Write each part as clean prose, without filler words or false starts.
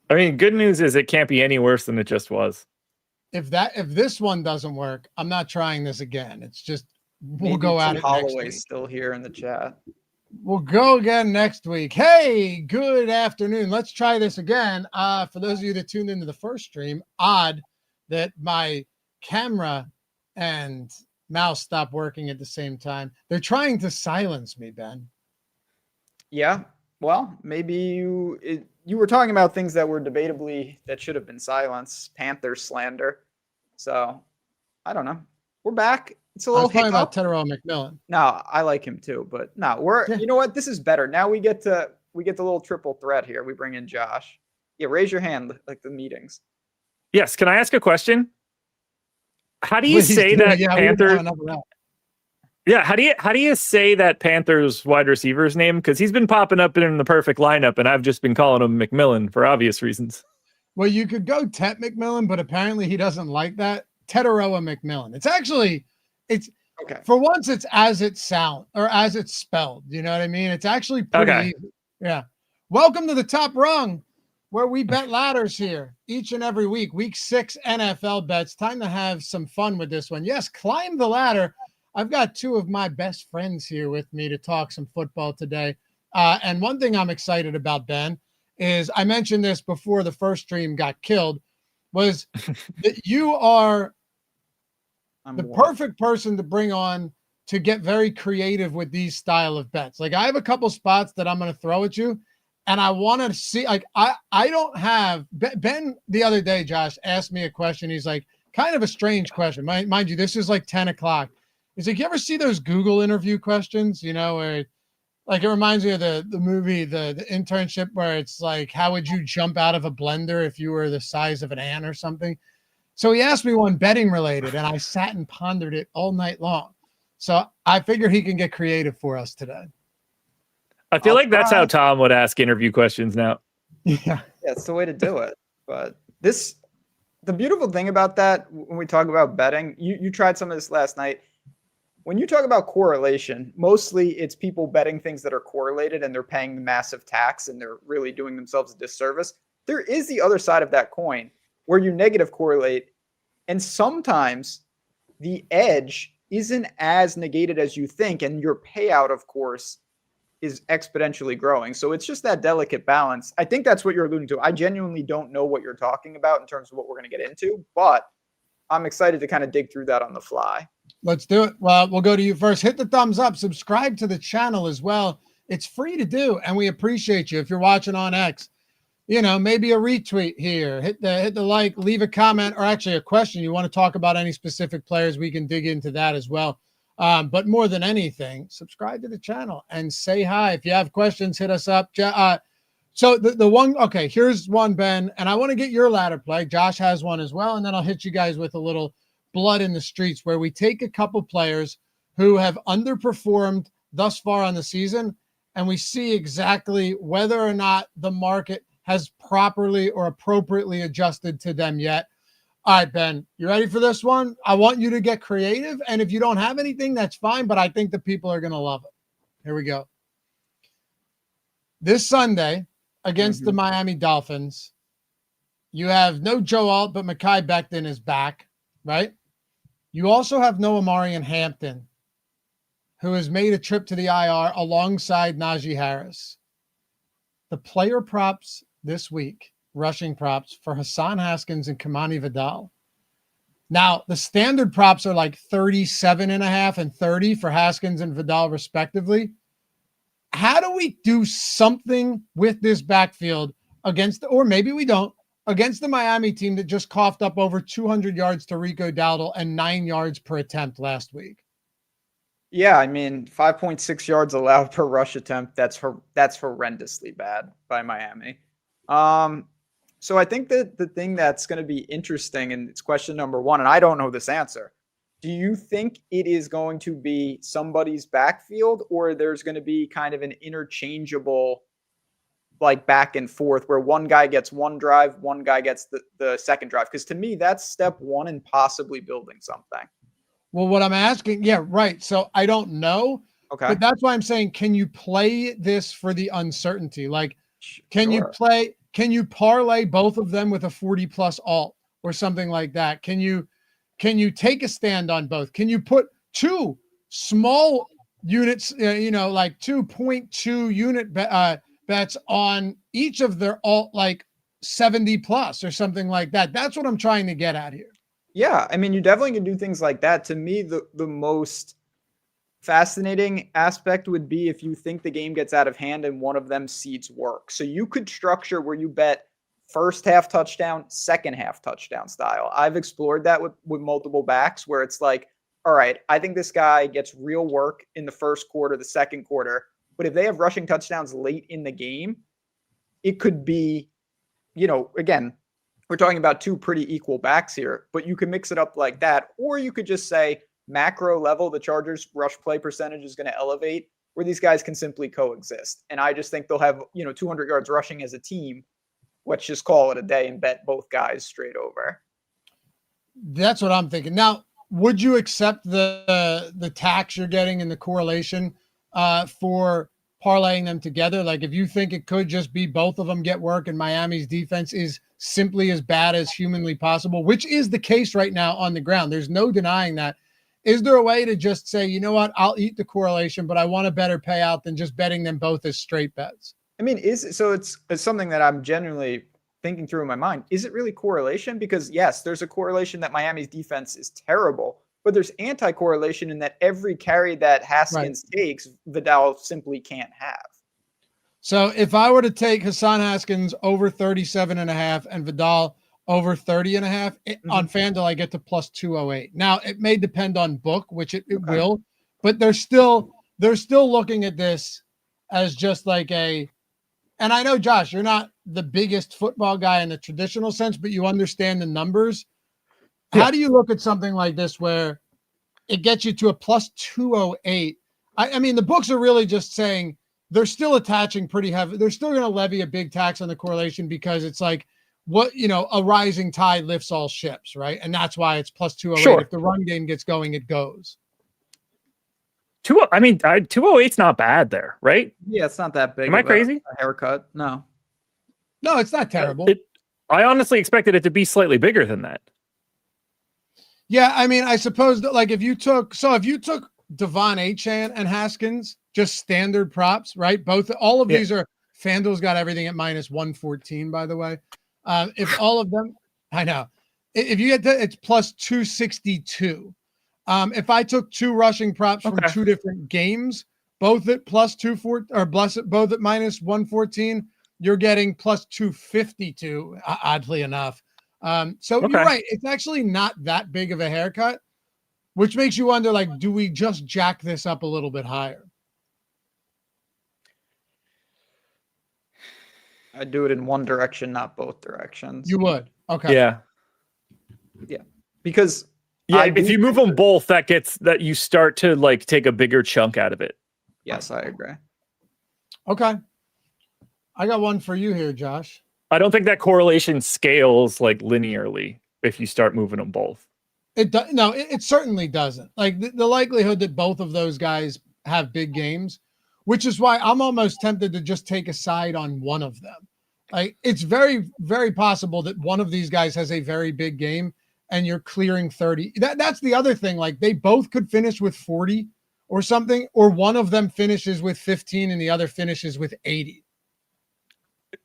I mean, good news is it can't be any worse than it just was. If this one doesn't work, I'm not trying this again. It's just we'll Maybe go T. at it next Holloway's week. still here in the chat. We'll go again next week. Hey, good afternoon. Let's try this again. For those of you that tuned into the first stream, odd that my camera and mouse stopped working at the same time. They're trying to silence me, Ben. Yeah. Well, maybe you were talking about things that were debatably that should have been silenced. Panthers slander. So I don't know. We're back. It's a little talking about Tedero McMillan. No, I like him too, but no, you know what? This is better. Now we get the little triple threat here. We bring in Josh. Yeah, raise your hand like the meetings. Yes. Can I ask a question? How do you say that Panthers? Yeah, how do you say that Panthers wide receiver's name? Because he's been popping up in the perfect lineup, and I've just been calling him McMillan for obvious reasons. Well, you could go Tet McMillan, but apparently he doesn't like that. Teteroa McMillan. It's okay. For once, it's as it sounds or as it's spelled. You know what I mean? It's actually pretty easy. Yeah. Welcome to the Top Rung, where we bet ladders here each and every week. Week 6 NFL bets. Time to have some fun with this one. Yes, climb the ladder. I've got 2 of my best friends here with me to talk some football today. And one thing I'm excited about, Ben, is I mentioned this before the first stream got killed, was that you are the perfect person to bring on to get very creative with these style of bets. Like I have a couple spots that I'm going to throw at you, and I want to see, like, I don't have Ben the other day, Josh asked me a question. He's like, kind of a strange question. Mind you, this is like 10 o'clock. He's like, you ever see those Google interview questions, you know, where like it reminds me of the movie, the Internship, where it's like, how would you jump out of a blender if you were the size of an ant or something? So he asked me one betting related, and I sat and pondered it all night long. So I figured he can get creative for us today. I feel like that's how Tom would ask interview questions now. Yeah, it's the way to do it. But the beautiful thing about that, when we talk about betting, you tried some of this last night. When you talk about correlation, mostly it's people betting things that are correlated and they're paying the massive tax and they're really doing themselves a disservice. There is the other side of that coin where you negative correlate, and sometimes the edge isn't as negated as you think, and your payout, of course, is exponentially growing. So it's just that delicate balance. I think that's what you're alluding to. I genuinely don't know what you're talking about in terms of what we're going to get into, but I'm excited to kind of dig through that on the fly. Let's do it. Well, we'll go to you first. Hit the thumbs up, subscribe to the channel as well. It's free to do, and we appreciate you. If you're watching on X, you know, maybe a retweet here, hit the like, leave a comment, or actually a question. You want to talk about any specific players, we can dig into that as well. But more than anything, subscribe to the channel and say hi. If you have questions, hit us up. So the one, okay, here's one, Ben, and I want to get your ladder play. Josh has one as well, and then I'll hit you guys with a little blood in the streets where we take a couple players who have underperformed thus far on the season, and we see exactly whether or not the market has properly or appropriately adjusted to them yet. All right, Ben, you ready for this one? I want you to get creative, and if you don't have anything, that's fine, but I think the people are going to love it. Here we go. This Sunday against the Miami Dolphins, you have no Joe Alt, but Mekhi Becton is back, right? You also have no Amarian Hampton, who has made a trip to the IR alongside Najee Harris. The player props this week, rushing props for Hassan Haskins and Kamani Vidal. Now, the standard props are like 37.5 and 30 for Haskins and Vidal respectively. How do we do something with this backfield against, or maybe we don't, against the Miami team that just coughed up over 200 yards to Rico Dowdle and 9 yards per attempt last week? Yeah, I mean, 5.6 yards allowed per rush attempt. That's horrendously bad by Miami. So I think that the thing that's going to be interesting, and it's question number one, and I don't know this answer. Do you think it is going to be somebody's backfield, or there's going to be kind of an interchangeable, like, back and forth where one guy gets one drive, one guy gets the second drive? Because to me, that's step one in possibly building something. Well, what I'm asking, yeah, right. So I don't know. Okay. But that's why I'm saying, can you play this for the uncertainty? Like, can you Can you parlay both of them with a 40 plus alt or something like that? Can you take a stand on both? Can you put two small units, like 2.2 unit bets on each of their alt, like 70 plus or something like that? That's what I'm trying to get at here. Yeah, I mean, you definitely can do things like that. To me, the most fascinating aspect would be if you think the game gets out of hand and one of them seeds work. So you could structure where you bet first half touchdown, second half touchdown style. I've explored that with multiple backs where it's like, all right, I think this guy gets real work in the first quarter, the second quarter. But if they have rushing touchdowns late in the game, it could be, again, we're talking about two pretty equal backs here, but you can mix it up like that. Or you could just say macro level, the Chargers rush play percentage is going to elevate where these guys can simply coexist. And I just think they'll have, 200 yards rushing as a team. Let's just call it a day and bet both guys straight over. That's what I'm thinking. Now, would you accept the tax you're getting in the correlation for parlaying them together? Like if you think it could just be both of them get work and Miami's defense is simply as bad as humanly possible, which is the case right now on the ground. There's no denying that. Is there a way to just say, you know what, I'll eat the correlation, but I want a better payout than just betting them both as straight bets? I mean, it's something that I'm genuinely thinking through in my mind. Is it really correlation? Because yes, there's a correlation that Miami's defense is terrible, but there's anti-correlation in that every carry that Haskins takes, Vidal simply can't have. So if I were to take Hassan Haskins over 37.5 and Vidal over 30.5 on FanDuel, I get to plus 208. Now it may depend on book, which it will, but they're still looking at this as just like and I know, Josh, you're not the biggest football guy in the traditional sense, but you understand the numbers. Yeah. How do you look at something like this where it gets you to a plus 208? I mean, the books are really just saying they're still attaching pretty heavy. They're still going to levy a big tax on the correlation because it's like, a rising tide lifts all ships, right? And that's why it's plus 208. Sure. If the run game gets going, it goes. 208's not bad there, right? Yeah, it's not that big. Am I crazy? A haircut? No, it's not terrible. I honestly expected it to be slightly bigger than that. Yeah, I mean, I suppose that if you took Devon Achane and Haskins, just standard props, right? All of these are FanDuel's got everything at minus 114, by the way. If all of them, I know, if you get that, it's plus 262. If I took two rushing props from two different games, both at plus 240 or both at minus 114, you're getting plus 252, oddly enough. So you're right. It's actually not that big of a haircut, which makes you wonder, do we just jack this up a little bit higher? I'd do it in one direction, not both directions. You would? Okay. Yeah. Yeah. Because if you move them both, that you start to take a bigger chunk out of it. Yes, I agree. Okay. I got one for you here, Josh. I don't think that correlation scales linearly if you start moving them both. It certainly doesn't. The likelihood that both of those guys have big games, which is why I'm almost tempted to just take a side on one of them. It's very, very possible that one of these guys has a very big game and you're clearing 30. That's the other thing. They both could finish with 40 or something, or one of them finishes with 15 and the other finishes with 80.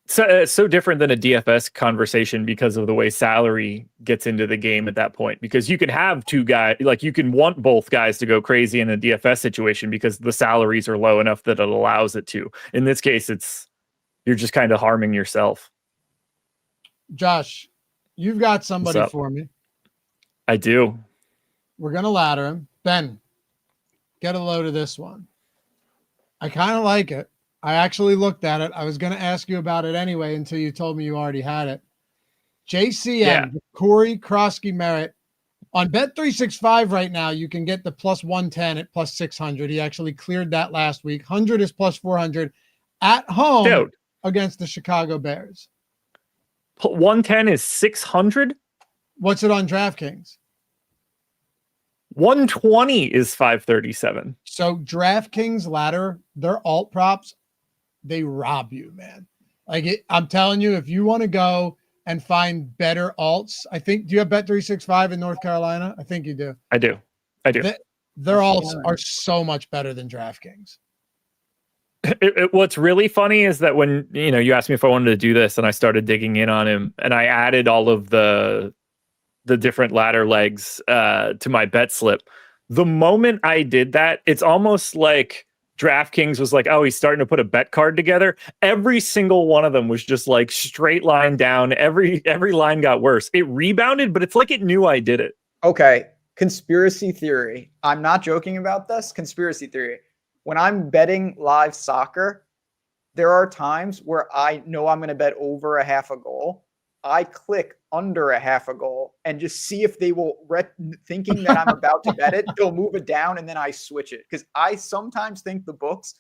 So different than a DFS conversation because of the way salary gets into the game at that point, because you can have two guys, you can want both guys to go crazy in a DFS situation because the salaries are low enough that it allows it to. In this case, you're just kind of harming yourself. Josh, you've got somebody for me. I do. We're going to ladder him. Ben, get a load of this one. I kind of like it. I actually looked at it. I was going to ask you about it anyway until you told me you already had it. JCM, Corey Krosky Merritt. On Bet365 right now, you can get the plus 110 at plus 600. He actually cleared that last week. 100 is plus 400 at home against the Chicago Bears. 110 is 600? What's it on DraftKings? 120 is 537. So DraftKings ladder, their alt props, they rob you, man. I'm telling you, if you want to go and find better alts, do you have Bet365 in North Carolina? I think you do. I do. Their alts are so much better than DraftKings. What's really funny is that when you asked me if I wanted to do this, and I started digging in on him, and I added all of the different ladder legs to my bet slip. The moment I did that, it's almost like DraftKings was like, oh, he's starting to put a bet card together. Every single one of them was just like straight line down. Every line got worse. It rebounded, but it's like it knew I did it. Okay. Conspiracy theory. I'm not joking about this. Conspiracy theory. When I'm betting live soccer, there are times where I know I'm going to bet over a half a goal. I click under a half a goal and just see if they will, thinking that I'm about to bet it, they'll move it down and then I switch it. Because I sometimes think the books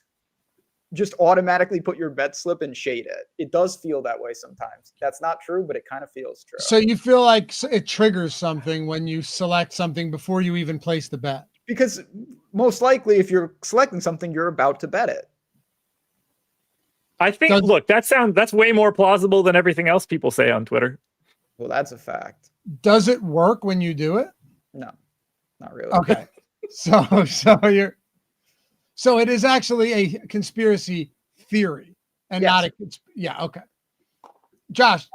just automatically put your bet slip and shade it. It does feel that way sometimes. That's not true, but it kind of feels true. So you feel like it triggers something when you select something before you even place the bet? Because most likely if you're selecting something, you're about to bet it. I think, look, that's way more plausible than everything else people say on Twitter. Well, that's a fact. Does it work when you do it? No, not really. Okay. So it is actually a conspiracy theory and not a, okay. Josh,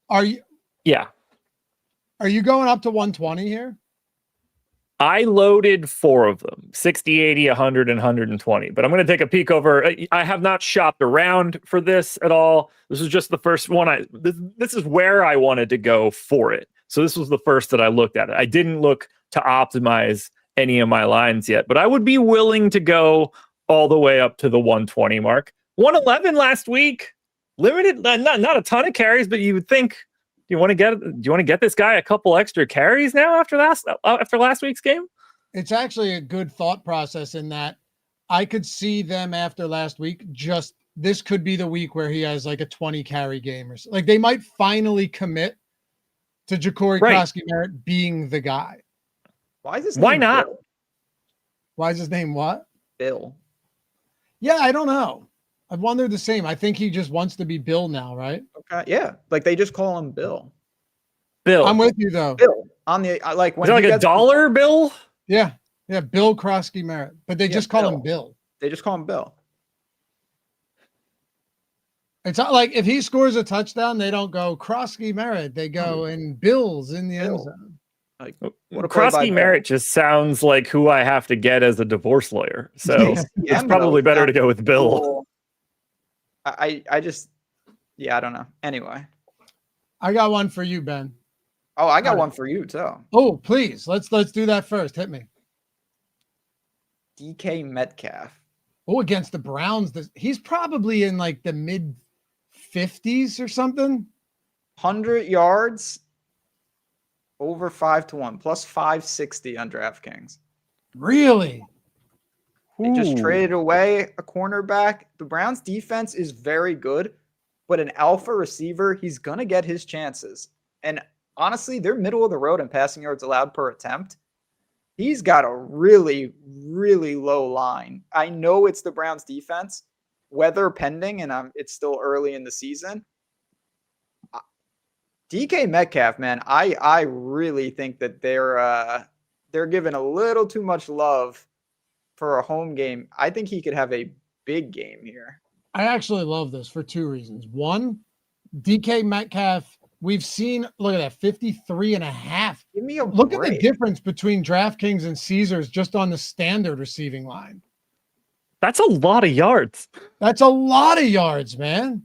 are you going up to 120 here? I loaded 4 of them, 60, 80, 100, and 120. But I'm going to take a peek over. I have not shopped around for this at all. This is just the first one. This is where I wanted to go for it. So this was the first that I looked at. I didn't look to optimize any of my lines yet, but I would be willing to go all the way up to the 120 mark. 111 last week, limited, not a ton of carries, but you would think, do you want to get this guy a couple extra carries now after last week's game? It's actually a good thought process in that I could see them after last week. This could be the week where he has like a 20 carry game or something. Like they might finally commit to Ja'Cory Krosky-Merritt being the guy. Why is his Why name not? Bill? Why is his name what? Bill. Yeah, I don't know. I've wondered the same. I think he just wants to be Bill now, right? Okay, yeah. Like they just call him Bill. Bill. I'm with you though. Bill on the like when is it like a dollar bill? Yeah, Bill Krosky-Merritt, but they just call him Bill. They just call him Bill. It's not like if he scores a touchdown, they don't go Krosky-Merritt. They go and Bill's in the end zone. Like Krosky-Merritt just sounds like who I have to get as a divorce lawyer. So it's probably better to go with Bill. Cool. I don't know. Anyway. I got one for you, Ben. Oh, I got one for you too. Oh, please. Let's do that first. Hit me. DK Metcalf. Oh, against the Browns. He's probably in like the mid 50s or something. 100 yards. Over 5-1, plus 560 on DraftKings. Really? They just traded away a cornerback. The Browns defense is very good, but an alpha receiver, he's going to get his chances. And honestly, they're middle of the road in passing yards allowed per attempt. He's got a really, really low line. I know it's the Browns defense, weather pending, and it's still early in the season. DK Metcalf, man, I really think that they're giving a little too much love for a home game. I think he could have a big game here. I actually love this for 2 reasons. One, DK Metcalf, we've seen, look at that, 53.5. Give me a look break. at the difference between DraftKings and Caesars just on the standard receiving line. That's a lot of yards. That's a lot of yards, man.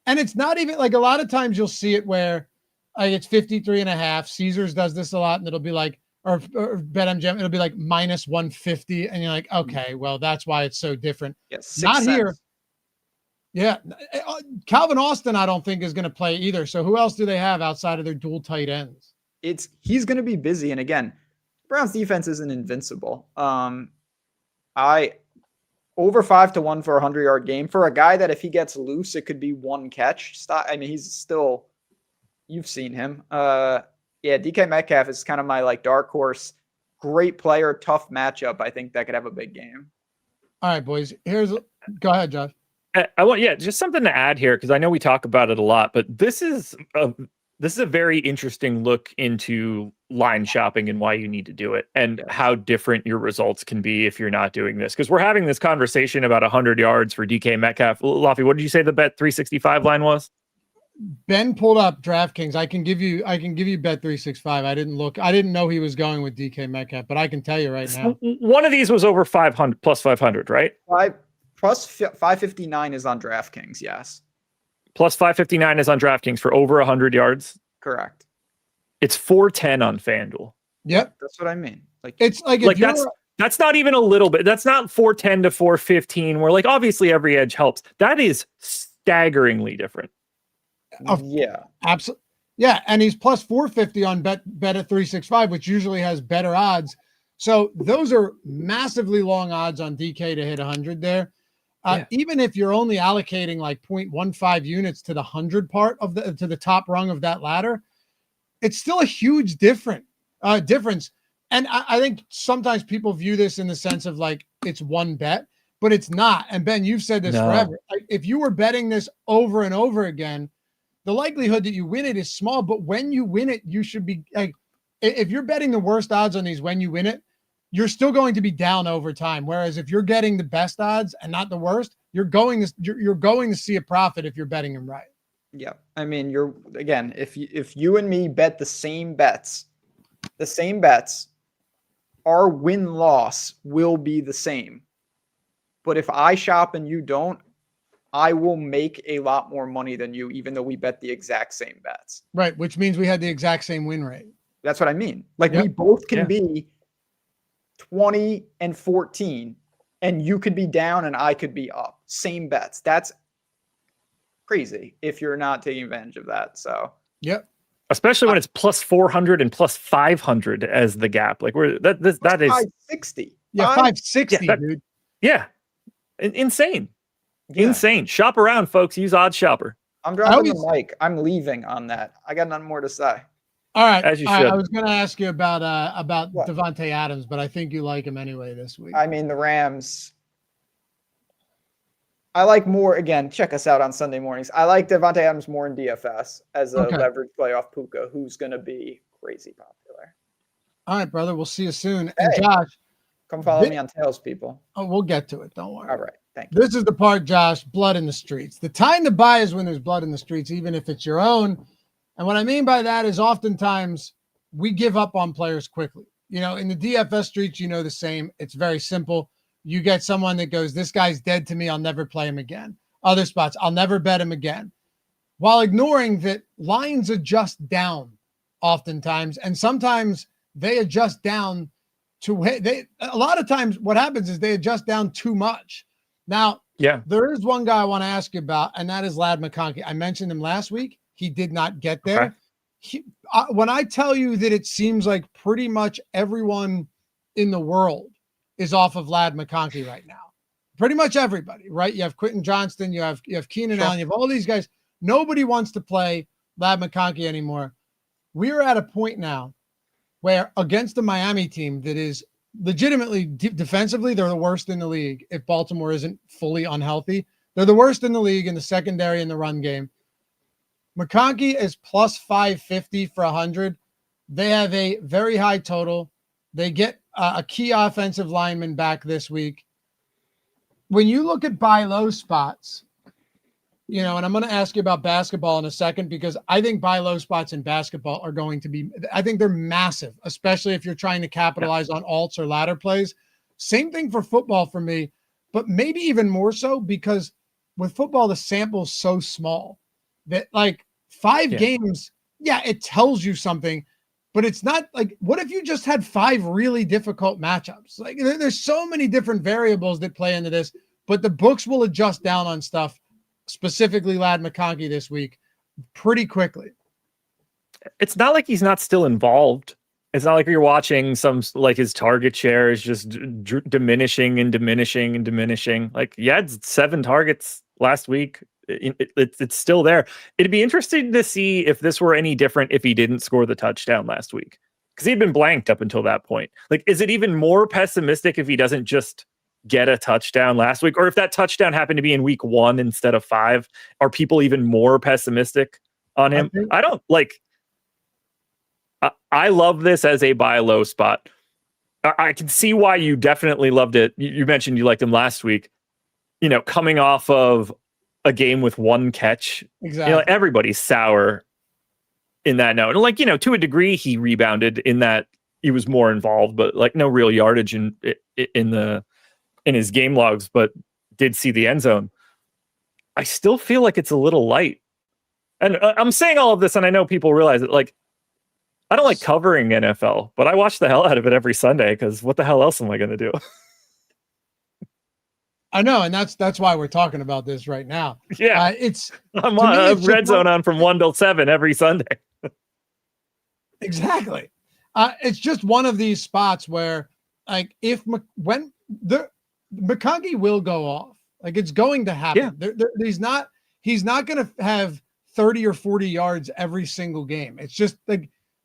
And it's not even like a lot of times you'll see it where it's 53.5. Caesars does this a lot, and it'll be like, or BetMGM, it'll be like minus 150, and you're like, okay, well, that's why it's so different. Yes, not here. Yeah, Calvin Austin, I don't think is going to play either. So who else do they have outside of their dual tight ends? He's going to be busy, and again, Browns defense isn't invincible. Over 5-1 for a 100-yard game for a guy that if he gets loose, it could be one catch. I mean, he's still. You've seen him. DK Metcalf is kind of my like dark horse. Great player, tough matchup. I think that could have a big game. All right, boys. Go ahead, Josh. I want, just something to add here, because I know we talk about it a lot, but this is a very interesting look into line shopping and why you need to do it, and how different your results can be if you're not doing this. Because we're having this conversation about 100 yards for DK Metcalf. Loughy, what did you say the bet 365 line was? Ben pulled up DraftKings. I can give you bet 365. I didn't know he was going with DK Metcalf, but I can tell you right now. One of these was over 500 plus 500, right? Plus 559 is on DraftKings. Yes. Plus 559 is on DraftKings for over 100 yards. Correct. It's 410 on FanDuel. Yep. That's what I mean. Like, it's like that's not even a little bit. That's not 410 to 415, where like obviously every edge helps. That is staggeringly different. Yeah. Absolutely. Yeah. And he's plus 450 on bet at 365, which usually has better odds. So those are massively long odds on DK to hit 100 there. Even if you're only allocating like 0.15 units to the 100 part of to the top rung of that ladder, it's still a huge difference. And I think sometimes people view this in the sense of like it's one bet, but it's not. And Ben, you've said this forever. Like, if you were betting this over and over again, the likelihood that you win it is small. But when you win it, you should be like, if you're betting the worst odds on these when you win it, you're still going to be down over time. Whereas if you're getting the best odds and not the worst, you're going to see a profit if you're betting them right. Yeah. I mean, if you and me bet the same bets, our win-loss will be the same. But if I shop and you don't, I will make a lot more money than you, even though we bet the exact same bets. Right. Which means we had the exact same win rate. That's what I mean. Like we both can be 20 and 14, and you could be down and I could be up. Same bets. That's crazy if you're not taking advantage of that. So, especially when it's plus 400 and plus 500 as the gap. Like that is 560. Yeah, 560, dude. Yeah, insane. Insane. Shop around, folks. Use Odds Shopper. I'm dropping the mic. I'm leaving on that. I got nothing more to say. All right. As you should. I was going to ask you about Davante Adams, but I think you like him anyway this week. I mean, the Rams. I like more. Again, check us out on Sunday mornings. I like Davante Adams more in DFS as a leverage play off Puka, who's going to be crazy popular. All right, brother. We'll see you soon. Hey, and Josh, come follow me on Tails, people. Oh, we'll get to it. Don't worry. All right. Thank you. This is the part, Josh. Blood in the streets. The time to buy is when there's blood in the streets, even if it's your own. And what I mean by that is oftentimes we give up on players quickly. You know, in the DFS streets, you know the same. It's very simple. You get someone that goes, this guy's dead to me. I'll never play him again. Other spots, I'll never bet him again. While ignoring that lines adjust down oftentimes. And sometimes they adjust down a lot of times what happens is they adjust down too much. Now, there is one guy I want to ask you about, and that is Ladd McConkey. I mentioned him last week. He did not get there. Okay. When I tell you that it seems like pretty much everyone in the world is off of Ladd McConkey right now. Pretty much everybody, right? You have Quentin Johnston, you have Keenan Allen, you have all these guys. Nobody wants to play Ladd McConkey anymore. We're at a point now where against the Miami team that is legitimately defensively, they're the worst in the league. If Baltimore isn't fully unhealthy, they're the worst in the league in the secondary and the run game. McConkey is plus 550 for 100. They have a very high total. They get a key offensive lineman back this week. When you look at buy low spots, you know, and I'm going to ask you about basketball in a second, because I think buy low spots in basketball are going to be, I think they're massive, especially if you're trying to capitalize on alts or ladder plays. Same thing for football for me, but maybe even more so because with football, the sample's so small that like 5 games, it tells you something, but it's not like, what if you just had 5 really difficult matchups? Like there's so many different variables that play into this, but the books will adjust down on stuff, specifically Ladd McConkey this week, pretty quickly. It's not like he's not still involved. It's not like you're watching like his target share is just diminishing and diminishing and diminishing. Like he had 7 targets last week. It's still there. It'd be interesting to see if this were any different if he didn't score the touchdown last week, because he'd been blanked up until that point. Like, is it even more pessimistic if he doesn't just get a touchdown last week, or if that touchdown happened to be in week 1 instead of 5, are people even more pessimistic on him? I don't like. I love this as a buy low spot. I can see why you definitely loved it. You mentioned you liked him last week. Coming off of a game with 1 catch, exactly. Everybody's sour in that note. And to a degree, he rebounded in that he was more involved, but no real yardage in his game logs, but did see the end zone. I still feel like it's a little light. And I'm saying all of this, and I know people realize it. I don't like covering NFL, but I watch the hell out of it every Sunday because what the hell else am I going to do? I know, and that's why we're talking about this right now. Yeah, I'm on Red Zone on from 1 till 7 every Sunday. Exactly. It's just one of these spots where, when the McConkey will go off, it's going to happen. Yeah. He's not going to have 30 or 40 yards every single game. It's just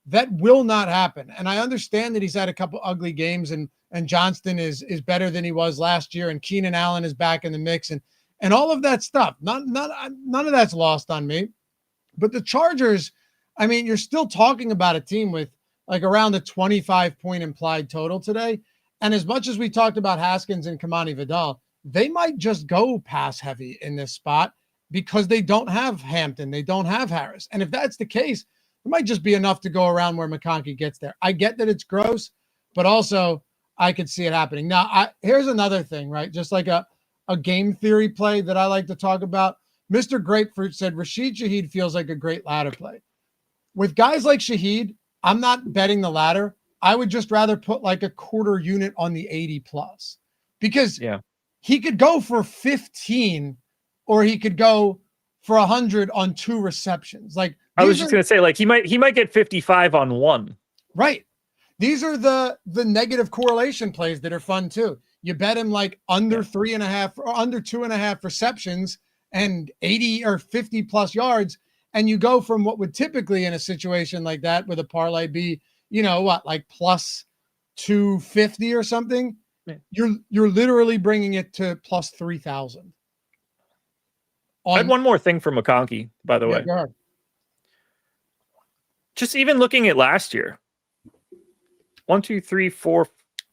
that will not happen. And I understand that he's had a couple ugly games, and Johnston is better than he was last year, and Keenan Allen is back in the mix, and all of that stuff. None of that's lost on me. But the Chargers, you're still talking about a team with around a 25-point implied total today. And as much as we talked about Haskins and Kamani Vidal, they might just go pass heavy in this spot because they don't have Hampton. They don't have Harris. And if that's the case, it might just be enough to go around where McConkey gets there. I get that it's gross, but also I could see it happening. Now, here's another thing, right? Just like a game theory play that I like to talk about. Mr. Grapefruit said Rashid Shaheed feels like a great ladder play. With guys like Shaheed, I'm not betting the ladder. I would just rather put a quarter unit on the 80 plus, because he could go for 15 or he could go for 100 on 2 receptions. I was just going to say, he might get 55 on 1. Right. These are the negative correlation plays that are fun too. You bet him under 3.5 or under 2.5 receptions and 80 or 50 plus yards. And you go from what would typically in a situation like that with a parlay be, plus 250 or something. Yeah. You're literally bringing it to plus 3,000. I had one more thing for McConkey, by the way. Go ahead. Just even looking at last year, 1, 2, 3, 4,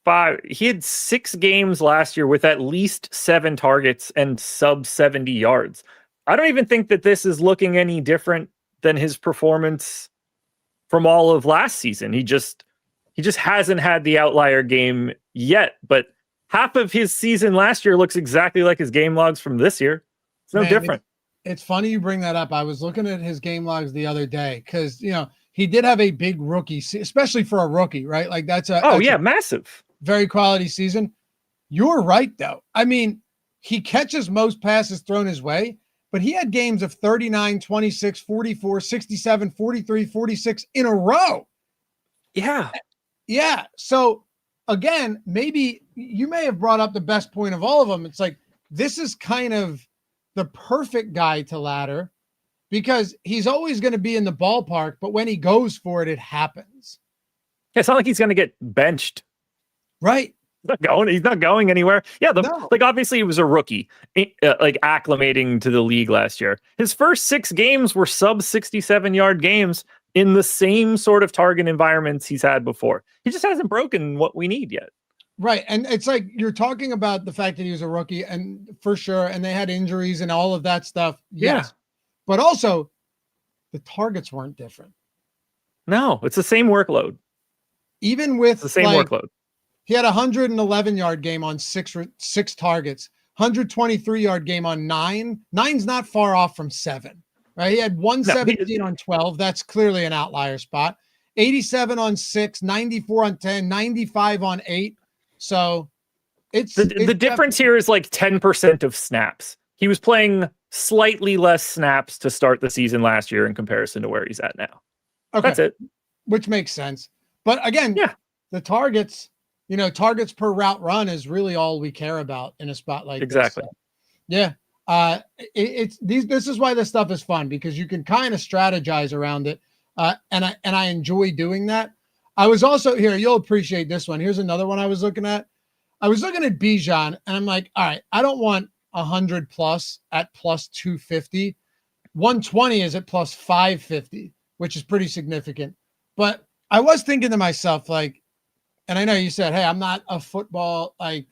5. He had 6 games last year with at least 7 targets and sub 70 yards. I don't even think that this is looking any different than his performance from all of last season. He just hasn't had the outlier game yet, but half of his season last year looks exactly like his game logs from this year. It's no different. It's funny you bring that up. I was looking at his game logs the other day because, he did have a big rookie, especially for a rookie, right? That's massive. Very quality season. You're right, though. He catches most passes thrown his way, but he had games of 39, 26, 44, 67, 43, 46 in a row. Yeah. Yeah. So again, maybe you may have brought up the best point of all of them. It's this is kind of the perfect guy to ladder because he's always going to be in the ballpark, but when he goes for it, it happens. Yeah, it's not like he's going to get benched. Right. He's not going anywhere. Yeah, obviously he was a rookie, acclimating to the league last year. His first 6 games were sub 67-yard games in the same sort of target environments he's had before. He just hasn't broken what we need yet. Right. And it's you're talking about the fact that he was a rookie, and for sure, and they had injuries and all of that stuff. Yes. Yeah. But also the targets weren't different. No, it's the same workload. Even with the same workload. He had a 111-yard game on 6 targets, 123-yard game on 9. 9's not far off from 7, right? He had 117 on 12. That's clearly an outlier spot. 87 on 6, 94 on 10, 95 on 8. So it's the difference here is 10% of snaps. He was playing slightly less snaps to start the season last year in comparison to where he's at now. Okay. That's it. Which makes sense. But again, the targets, targets per route run is really all we care about in a spot like exactly. This. So, this is why this stuff is fun, because you can kind of strategize around it. And I enjoy doing that. I was also here. You'll appreciate this one. Here's another one I was looking at. I was looking at Bijan and I'm like, all right, I don't want 100 plus at plus 250. 120 is at plus 550, which is pretty significant. But I was thinking to myself, like, and I know you said, hey, I'm not a football, like,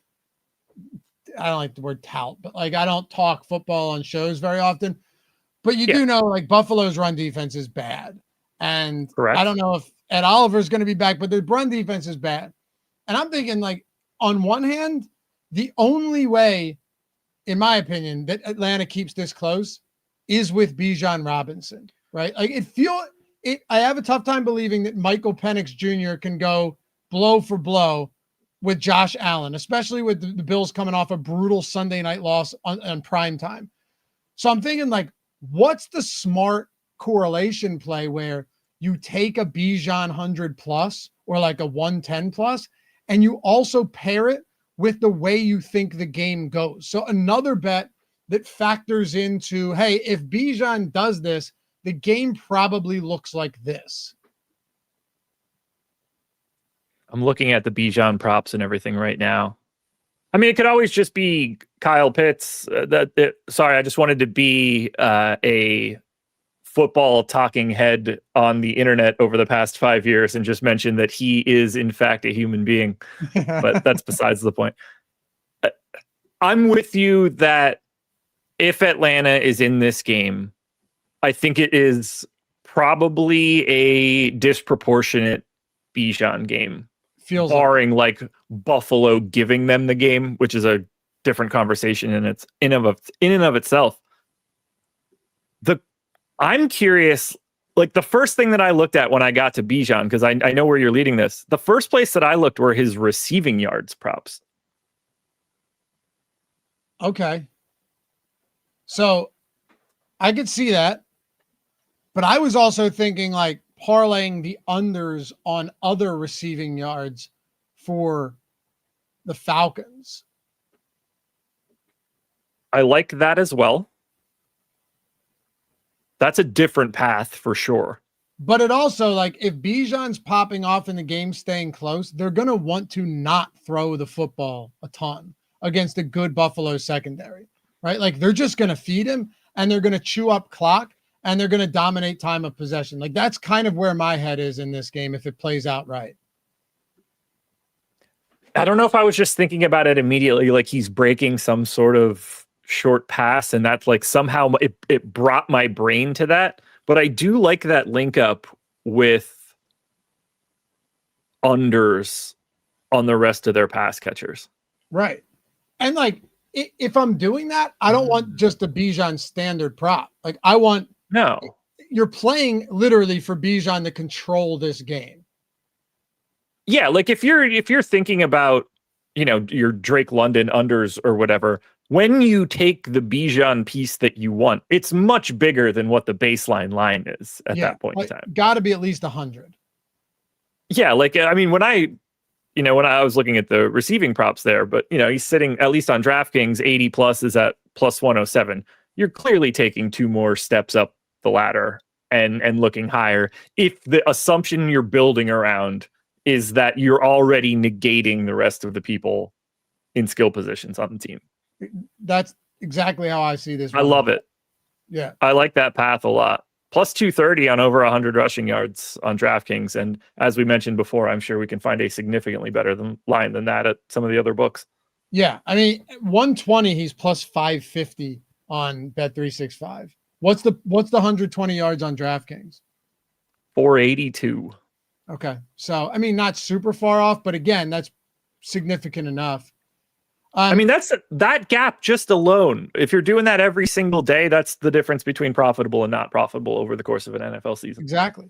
I don't like the word tout, but like, I don't talk football on shows very often. But you do know, like, Buffalo's run defense is bad. And Correct. I don't know if Ed Oliver's going to be back, but the run defense is bad. And I'm thinking, like, on one hand, the only way, in my opinion, that Atlanta keeps this close is with Bijan Robinson, right? Like I have a tough time believing that Michael Penix Jr. can go blow for blow with Josh Allen, especially with the Bills coming off a brutal Sunday night loss on prime time. So I'm thinking, like, what's the smart correlation play where you take a Bijan 100 plus or like a 110 plus, and you also pair it with the way you think the game goes. So another bet that factors into, hey, if Bijan does this, the game probably looks like this. I'm looking at the Bijan props and everything right now. I mean, it could always just be Kyle Pitts. Sorry, I just wanted to be a football talking head on the internet over the past 5 years and just mention that he is, in fact, a human being. But that's besides the point. I'm with you that if Atlanta is in this game, I think it is probably a disproportionate Bijan game. Feels barring like Buffalo giving them the game, which is a different conversation in and of itself. I'm curious, like the first thing that I looked at when I got to Bijan, because I know where you're leading this, the first place that I looked were his receiving yards props. Okay. So I could see that, but I was also thinking like parlaying the unders on other receiving yards for the Falcons. I like that as well. That's a different path for sure. But it also, like, if Bijan's popping off in the game, staying close, they're going to want to not throw the football a ton against a good Buffalo secondary, right? Like, they're just going to feed him and they're going to chew up clock and they're going to dominate time of possession. Like, that's kind of where my head is in this game if it plays out right. I don't know if I was just thinking about it immediately, like he's breaking some sort of short pass, and that's like somehow it brought my brain to that. But I do like that link up with unders on the rest of their pass catchers. Right. And like, if I'm doing that, I don't want just a Bijan standard prop. Like you're playing literally for Bijan to control this game. Yeah. Like if you're thinking about, your Drake London unders or whatever, when you take the Bijan piece that you want, it's much bigger than what the baseline line is at that point in time. Got to be at least 100. Yeah, like I mean, when I was looking at the receiving props there, but he's sitting at least on DraftKings 80 plus is at plus 107. You're clearly taking 2 more steps up the ladder and looking higher. If the assumption you're building around is that you're already negating the rest of the people in skill positions on the team. That's exactly how I see this. I love it. Yeah. I like that path a lot. Plus 230 on over 100 rushing yards on DraftKings. And as we mentioned before, I'm sure we can find a significantly better line than that at some of the other books. Yeah. I mean, 120, he's plus 550 on Bet365. What's the 120 yards on DraftKings? 482. Okay. So, I mean, not super far off, but again, that's significant enough. I mean, that's that gap just alone. If you're doing that every single day, that's the difference between profitable and not profitable over the course of an NFL season. Exactly.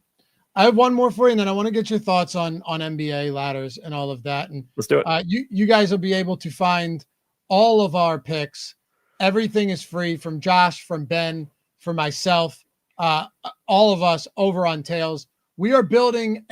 I have one more for you, and then I want to get your thoughts on NBA ladders and all of that. And let's do it. You guys will be able to find all of our picks. Everything is free from Josh, from Ben, from myself, all of us over on Tails. We are building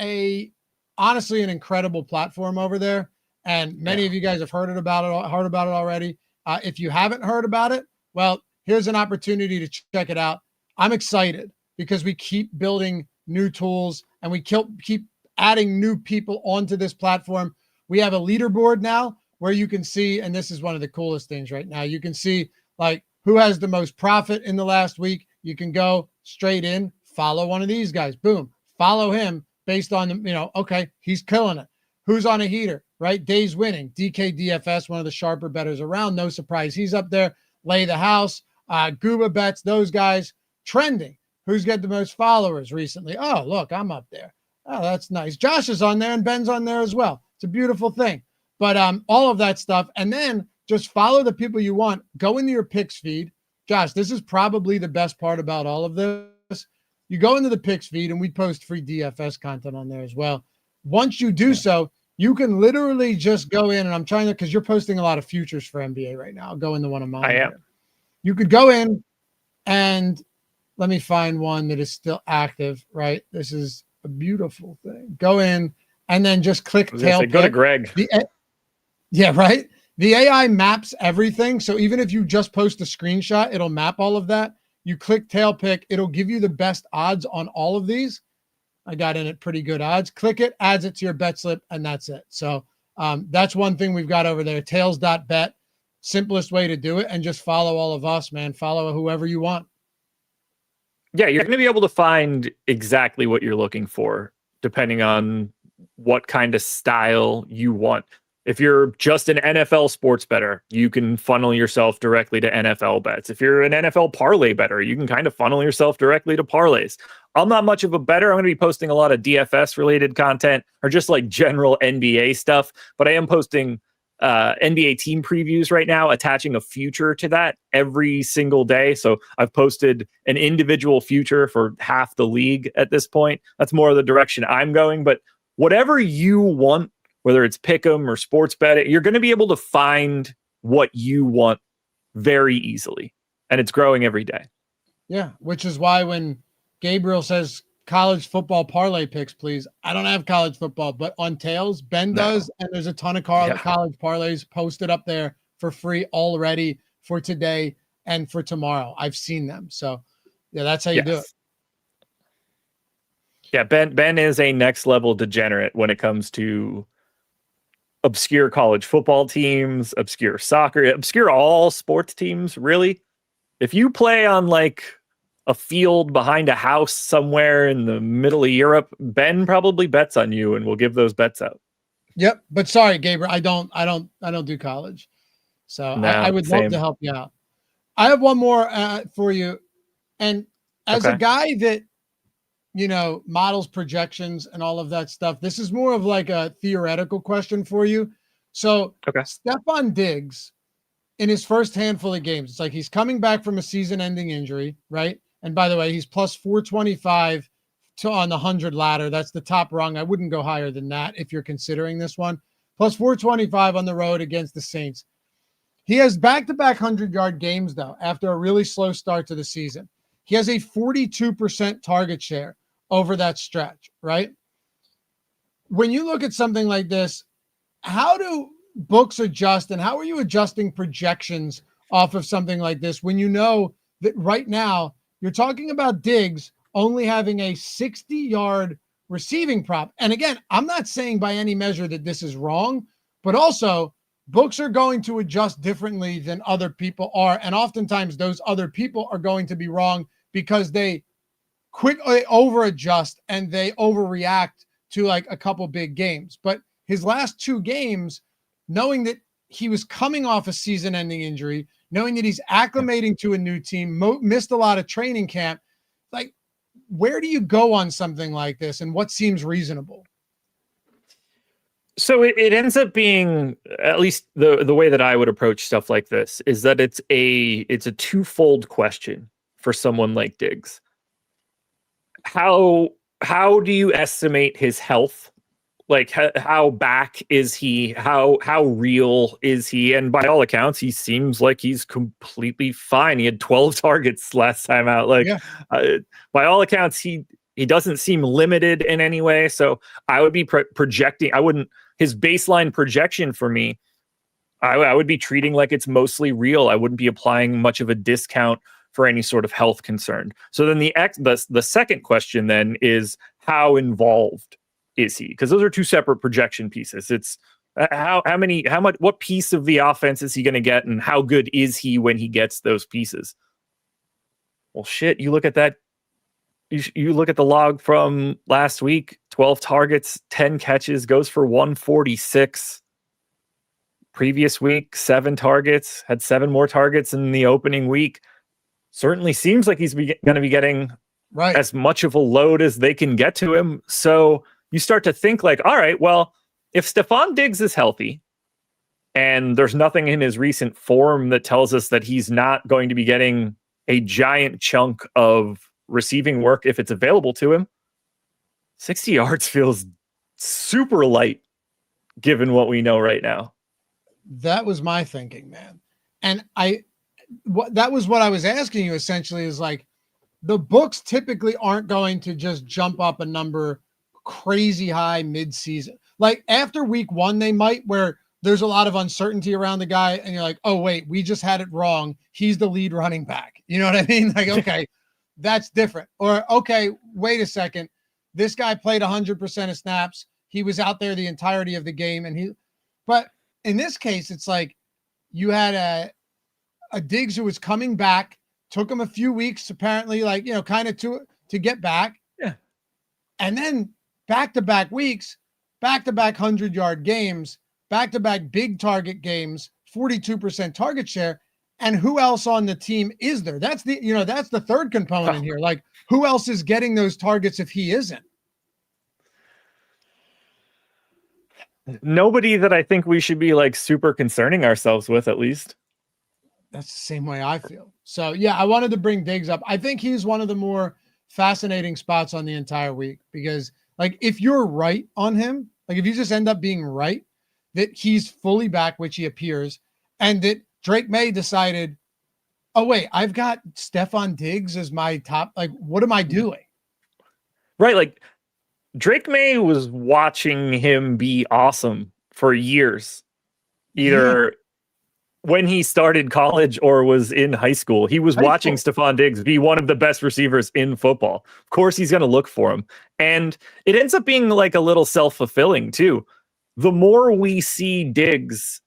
honestly an incredible platform over there. And many of you guys have heard about it already. If you haven't heard about it, well, here's an opportunity to check it out. I'm excited because we keep building new tools and we keep adding new people onto this platform. We have a leaderboard now where you can see, and this is one of the coolest things right now, you can see like who has the most profit in the last week. You can go straight in, follow one of these guys, boom, follow him based on, okay, he's killing it. Who's on a heater, right? Days winning, DKDFS, one of the sharper bettors around. No surprise, he's up there. Lay the house, Gooba bets, those guys. Trending, who's got the most followers recently? Oh, look, I'm up there. Oh, that's nice. Josh is on there and Ben's on there as well. It's a beautiful thing. But all of that stuff, and then just follow the people you want. Go into your picks feed. Josh, this is probably the best part about all of this. You go into the picks feed, and we post free DFS content on there as well. Once you do so, you can literally just go in, and I'm trying to, because you're posting a lot of futures for NBA right now. I'll go into one of mine. I am. You could go in, and let me find one that is still active, right? This is a beautiful thing. Go in, and then just click tail pick. Go to Greg. Yeah, right? The AI maps everything. So even if you just post a screenshot, it'll map all of that. You click tail pick, it'll give you the best odds on all of these. I got in at pretty good odds. Click it, adds it to your bet slip, and that's it. So that's one thing we've got over there. Tails.bet, simplest way to do it, and just follow all of us, man. Follow whoever you want. Yeah, you're going to be able to find exactly what you're looking for, depending on what kind of style you want. If you're just an NFL sports bettor, you can funnel yourself directly to NFL bets. If you're an NFL parlay bettor, you can kind of funnel yourself directly to parlays. I'm not much of a bettor. I'm going to be posting a lot of DFS related content or just like general NBA stuff, but I am posting NBA team previews right now, attaching a future to that every single day. So I've posted an individual future for half the league at this point. That's more of the direction I'm going, but whatever you want, whether it's pick'em or sports bet, you're going to be able to find what you want very easily. And it's growing every day. Yeah, which is why when Gabriel says college football parlay picks, please, I don't have college football, but on Tails, Ben does. And there's a ton of college parlays posted up there for free already for today and for tomorrow. I've seen them. So yeah, that's how you do it. Yeah, Ben is a next level degenerate when it comes to obscure college football teams, obscure soccer, obscure all sports teams, really. If you play on like a field behind a house somewhere in the middle of Europe, Ben probably bets on you and will give those bets out. Yep. But sorry, Gabriel, I don't do college. So no, I would love to help you out. I have one more for you. And as a guy that, models projections and all of that stuff, this is more of like a theoretical question for you. So Stefon Diggs, in his first handful of games, it's like he's coming back from a season-ending injury, right? And by the way, he's plus 425 on the 100 ladder. That's the top rung. I wouldn't go higher than that if you're considering this one. Plus 425 on the road against the Saints. He has back-to-back 100-yard games, though, after a really slow start to the season. He has a 42% target share over that stretch, right? When you look at something like this, how do books adjust and how are you adjusting projections off of something like this when you know that right now you're talking about Diggs only having a 60-yard receiving prop? And again, I'm not saying by any measure that this is wrong, but also books are going to adjust differently than other people are. And oftentimes those other people are going to be wrong because they quickly over adjust and they overreact to like a couple big games. But his last two games, knowing that he was coming off a season-ending injury, knowing that he's acclimating to a new team, missed a lot of training camp, like where do you go on something like this and what seems reasonable? So it ends up being, at least the way that I would approach stuff like this, is that it's a twofold question for someone like Diggs. How do you estimate his health? Like how back is he? How real is he? And by all accounts, he seems like he's completely fine. He had 12 targets last time out. Like by all accounts, he doesn't seem limited in any way. So I would be projecting. His baseline projection for me, I would be treating like it's mostly real. I wouldn't be applying much of a discount for any sort of health concern. So then the second question then is how involved is he? Because those are two separate projection pieces. It's What piece of the offense is he going to get, and how good is he when he gets those pieces? Well, shit, you look at that. You look at the log from last week, 12 targets, 10 catches, goes for 146. Previous week, 7 targets, had 7 more targets in the opening week. Certainly seems like he's going to be getting as much of a load as they can get to him. So you start to think like, all right, well, if Stefon Diggs is healthy and there's nothing in his recent form that tells us that he's not going to be getting a giant chunk of receiving work if it's available to him, 60 yards feels super light given what we know right now. That was my thinking, man. And that was what I was asking you essentially, is like, the books typically aren't going to just jump up a number crazy high mid-season. Like after week 1, they might, where there's a lot of uncertainty around the guy and you're like, oh wait, we just had it wrong. He's the lead running back. You know what I mean? Like, okay, that's different. Or, okay, wait a second. This guy played 100% of snaps. He was out there the entirety of the game. But in this case, it's like you had a Diggs who was coming back, took him a few weeks, apparently, like, kind of to get back. Yeah. And then back-to-back weeks, back-to-back 100-yard games, back-to-back big target games, 42% target share. And who else on the team is there? That's the third component here. Like, who else is getting those targets if he isn't? Nobody that I think we should be like super concerning ourselves with, at least. That's the same way I feel. So yeah, I wanted to bring Diggs up. I think he's one of the more fascinating spots on the entire week, because like, if you're right on him, like if you just end up being right that he's fully back, which he appears, and that Drake May decided, oh wait, I've got Stefon Diggs as my top, like, what am I doing? Right. Like, Drake May was watching him be awesome for years, either when he started college or was in high school. He was watching Stefon Diggs be one of the best receivers in football. Of course, he's going to look for him. And it ends up being like a little self-fulfilling too. The more we see Diggs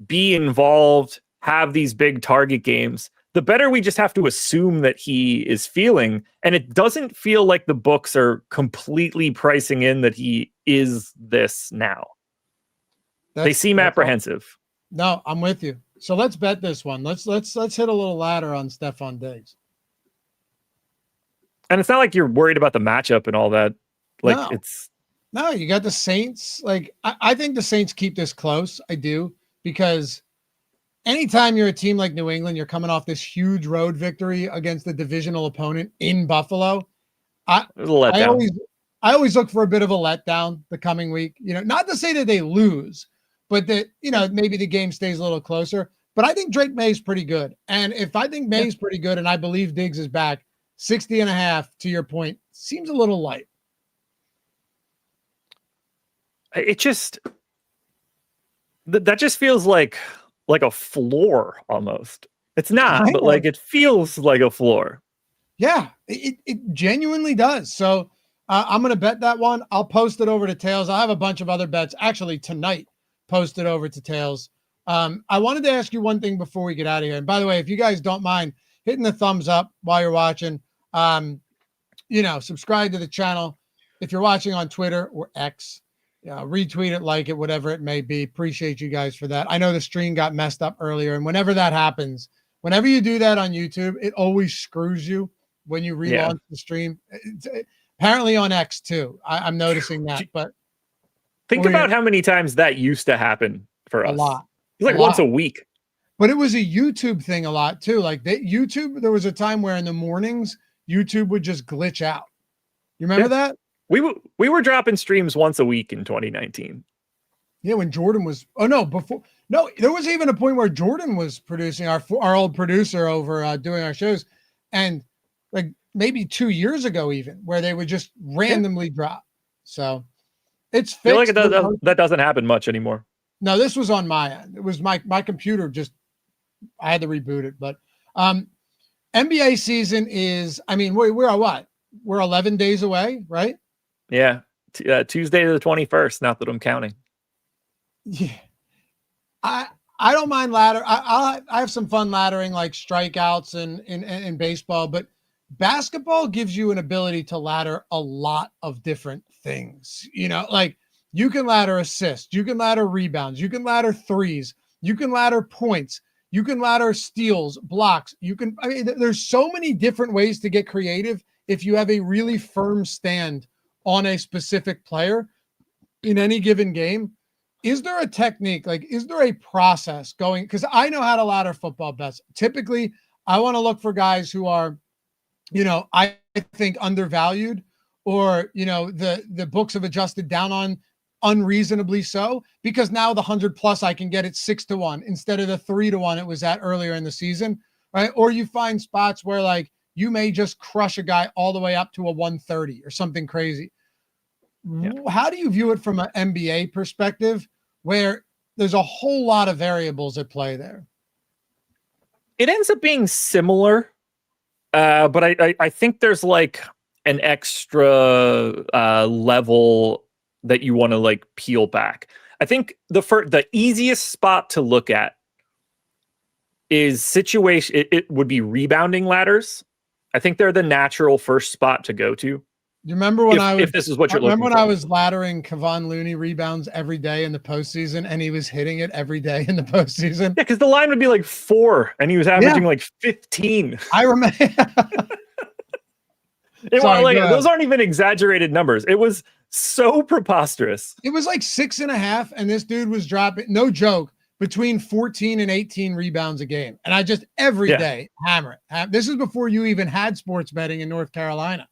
be involved, have these big target games, the better we just have to assume that he is feeling. And it doesn't feel like the books are completely pricing in that he is this now. They seem apprehensive. No, I'm with you. So let's bet this one. Let's hit a little ladder on Stefon Diggs. And it's not like you're worried about the matchup and all that. Like, no, you got the Saints. Like, I think the Saints keep this close. I do, because anytime you're a team like New England, you're coming off this huge road victory against the divisional opponent in Buffalo. I always look for a bit of a letdown the coming week. Not to say that they lose, but that, maybe the game stays a little closer. But I think Drake May's pretty good. And if I think May's pretty good and I believe Diggs is back, 60.5, to your point, seems a little light. It just, that just feels like a floor almost. It's not, but like, it feels like a floor. Yeah, it genuinely does. So I'm going to bet that one. I'll post it over to Tails. I have a bunch of other bets actually tonight posted over to Tails. I wanted to ask you one thing before we get out of here. And by the way, if you guys don't mind hitting the thumbs up while you're watching, subscribe to the channel. If you're watching on Twitter or X, retweet it, like it, whatever it may be. Appreciate you guys for that. I know the stream got messed up earlier, and whenever that happens, whenever you do that on YouTube, it always screws you when you relaunch the stream. It's, apparently on X too. I'm noticing that. But think about how many times that used to happen for us. A lot. It's like once a week. But it was a YouTube thing a lot too. Like YouTube, there was a time where in the mornings YouTube would just glitch out. You remember that? We were dropping streams once a week in 2019. Yeah, when Jordan was. Oh no, before. No, there was even a point where Jordan was producing, our old producer over doing our shows, and like maybe 2 years ago even, where they would just randomly drop. So it's fixed. I feel like that doesn't happen much anymore. No, this was on my end. It was my computer just. I had to reboot it, but NBA season is. I mean, we're what? We're 11 days away, right? Yeah, Tuesday to the 21st. Not that I'm counting. Yeah. I don't mind ladder. I have some fun laddering like strikeouts in baseball, but basketball gives you an ability to ladder a lot of different things. Like you can ladder assists, you can ladder rebounds, you can ladder threes, you can ladder points, you can ladder steals, blocks. There's so many different ways to get creative if you have a really firm stand on a specific player in any given game. Is there a technique? Like, is there a process going? Because I know how to ladder football best. Typically, I want to look for guys who are, I think undervalued, or, the books have adjusted down on unreasonably so, because now the 100+ I can get it 6-1 instead of the 3-1 it was at earlier in the season, right? Or you find spots where like you may just crush a guy all the way up to a 130 or something crazy. Yeah. How do you view it from an NBA perspective where there's a whole lot of variables at play there? It ends up being similar, but I think there's like an extra level that you want to like peel back. I think the easiest spot to look at is situation. It would be rebounding ladders. I think they're the natural first spot to go to. You remember when if this is what you're looking for? I was laddering Kevon Looney rebounds every day in the postseason, and he was hitting it every day in the postseason? Yeah, because the line would be like 4, and he was averaging like 15. I remember. Those aren't even exaggerated numbers. It was so preposterous. It was like 6.5, and this dude was dropping, no joke, between 14 and 18 rebounds a game. And I just every day hammer it. This is before you even had sports betting in North Carolina.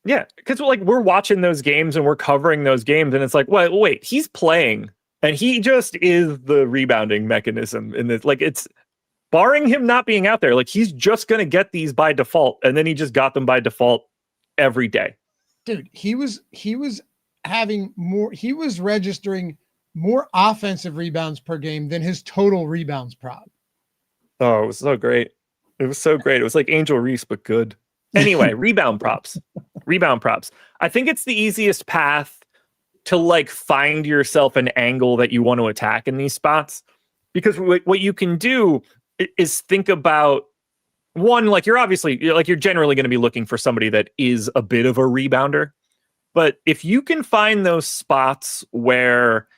Yeah, because we're watching those games and we're covering those games, and it's like, well, wait, he's playing, and he just is the rebounding mechanism in this. Like, it's barring him not being out there, like he's just gonna get these by default, and then he just got them by default every day. Dude, he was having more. He was registering more offensive rebounds per game than his total rebounds prop. Oh, it was so great. It was so great. It was like Angel Reese, but good. Anyway, rebound props. I think it's the easiest path to like find yourself an angle that you want to attack in these spots, because what you can do is think about one, like you're generally going to be looking for somebody that is a bit of a rebounder. But if you can find those spots where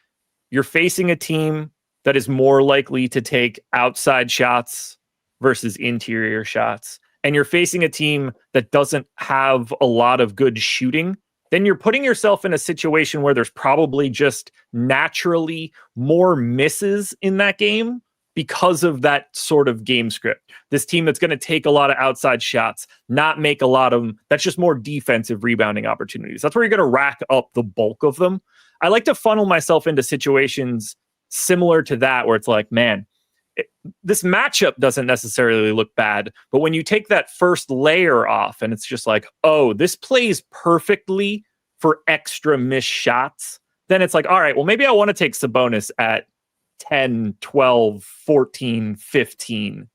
you're facing a team that is more likely to take outside shots versus interior shots, and you're facing a team that doesn't have a lot of good shooting, then you're putting yourself in a situation where there's probably just naturally more misses in that game because of that sort of game script. This team that's going to take a lot of outside shots, not make a lot of them. That's just more defensive rebounding opportunities. That's where you're going to rack up the bulk of them. I like to funnel myself into situations similar to that, where it's like, man, this matchup doesn't necessarily look bad, but when you take that first layer off and it's just like, oh, this plays perfectly for extra missed shots, then it's like, all right, well, maybe I want to take Sabonis at 10, 12, 14, 15,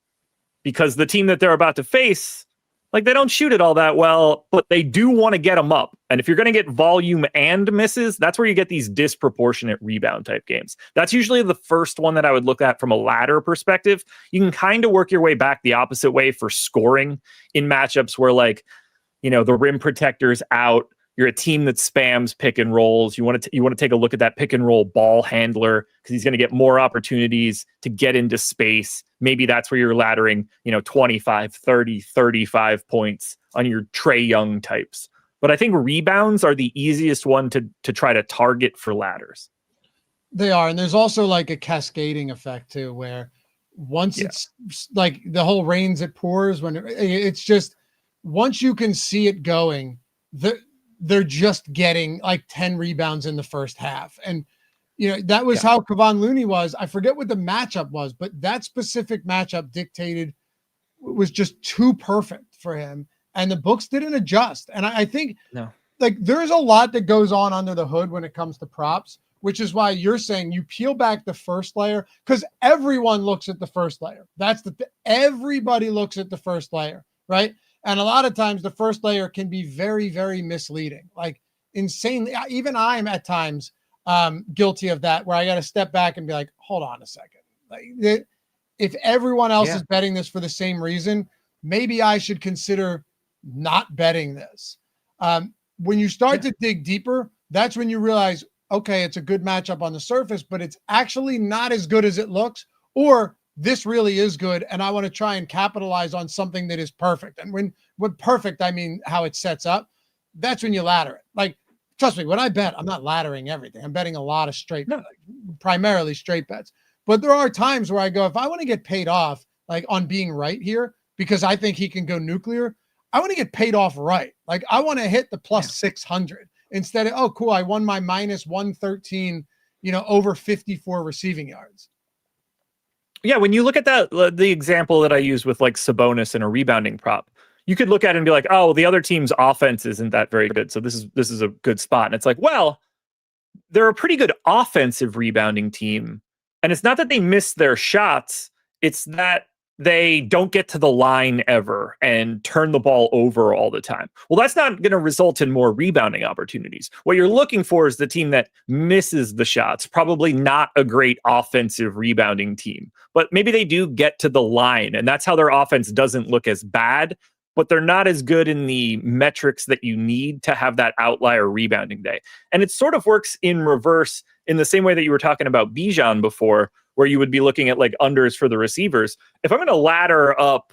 because the team that they're about to face, like, they don't shoot it all that well, but they do want to get them up. And if you're going to get volume and misses, that's where you get these disproportionate rebound type games. That's usually the first one that I would look at from a ladder perspective. You can kind of work your way back the opposite way for scoring in matchups where, like, the rim protector's out. You're a team that spams pick and rolls. You want to take a look at that pick and roll ball handler, because he's going to get more opportunities to get into space. Maybe that's where you're laddering, 25, 30, 35 points on your Trae Young types. But I think rebounds are the easiest one to try to target for ladders. They are. And there's also like a cascading effect too, where once it's like the whole rains, it pours, when it's just, once you can see it going, they're just getting like 10 rebounds in the first half. And, that was how Kevon Looney was. I forget what the matchup was, but that specific matchup was just too perfect for him. And the books didn't adjust. And I think like there's a lot that goes on under the hood when it comes to props, which is why you're saying you peel back the first layer, because everyone looks at the first layer. Everybody looks at the first layer, right? And a lot of times the first layer can be very, very misleading, like insanely. Even I'm at times, guilty of that, where I got to step back and be like, hold on a second. Like, if everyone else is betting this for the same reason, maybe I should consider not betting this. When you start to dig deeper, that's when you realize, okay, it's a good matchup on the surface, but it's actually not as good as it looks, or this really is good, and I want to try and capitalize on something that is perfect. And when perfect, I mean how it sets up. That's when you ladder it. Like, trust me, when I bet, I'm not laddering everything. I'm betting a lot of primarily straight bets. But there are times where I go, if I want to get paid off, like on being right here, because I think he can go nuclear, I want to get paid off right. Like, I want to hit the plus 600 instead of, oh, cool, I won my minus 113, over 54 receiving yards. Yeah, when you look at that, the example that I use with like Sabonis and a rebounding prop, you could look at it and be like, oh, the other team's offense isn't that very good, so this is a good spot. And it's like, well, they're a pretty good offensive rebounding team. And it's not that they miss their shots, it's that they don't get to the line ever and turn the ball over all the time. Well, that's not going to result in more rebounding opportunities. What you're looking for is the team that misses the shots, probably not a great offensive rebounding team, but maybe they do get to the line, and that's how their offense doesn't look as bad, but they're not as good in the metrics that you need to have that outlier rebounding day. And it sort of works in reverse in the same way that you were talking about Bijan before, where you would be looking at like unders for the receivers. If I'm going to ladder up,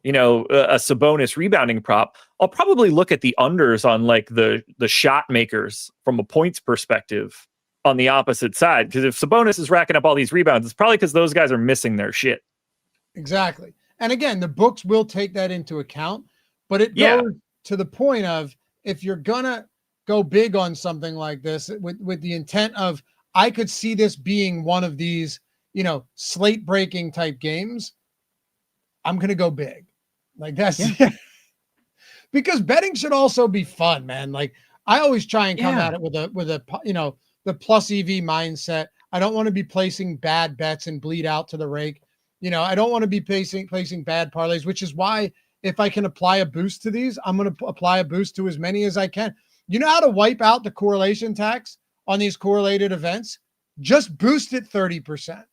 a Sabonis rebounding prop, I'll probably look at the unders on like the shot makers from a points perspective on the opposite side. Because if Sabonis is racking up all these rebounds, it's probably because those guys are missing their shit. Exactly. And again, the books will take that into account, but it goes to the point of, if you're going to go big on something like this with the intent of, I could see this being one of these, slate breaking type games, I'm going to go big. Like that's because betting should also be fun, man. Like, I always try and come at it with a, the plus EV mindset. I don't want to be placing bad bets and bleed out to the rake. I don't want to be placing bad parlays, which is why if I can apply a boost to these, I'm going to apply a boost to as many as I can. You know how to wipe out the correlation tax on these correlated events? Just boost it 30%.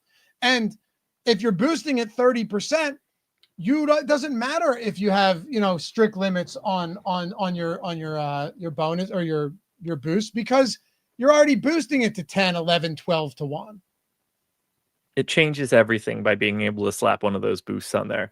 And if you're boosting it 30%, it doesn't matter if you have, strict limits on your bonus or your boost, because you're already boosting it to 10, 11, 12 to 1. It changes everything by being able to slap one of those boosts on there.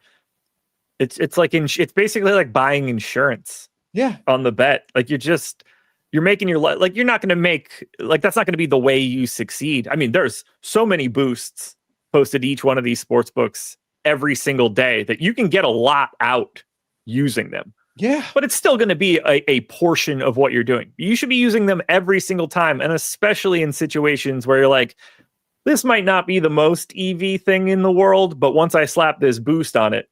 It's it's basically like buying insurance. Yeah. On the bet. Like, you're making your life, like, you're not going to make, like, that's not going to be the way you succeed. I mean, there's so many boosts posted each one of these sports books every single day that you can get a lot out using them. Yeah. But it's still going to be a portion of what you're doing. You should be using them every single time. And especially in situations where you're like, this might not be the most EV thing in the world, but once I slap this boost on it,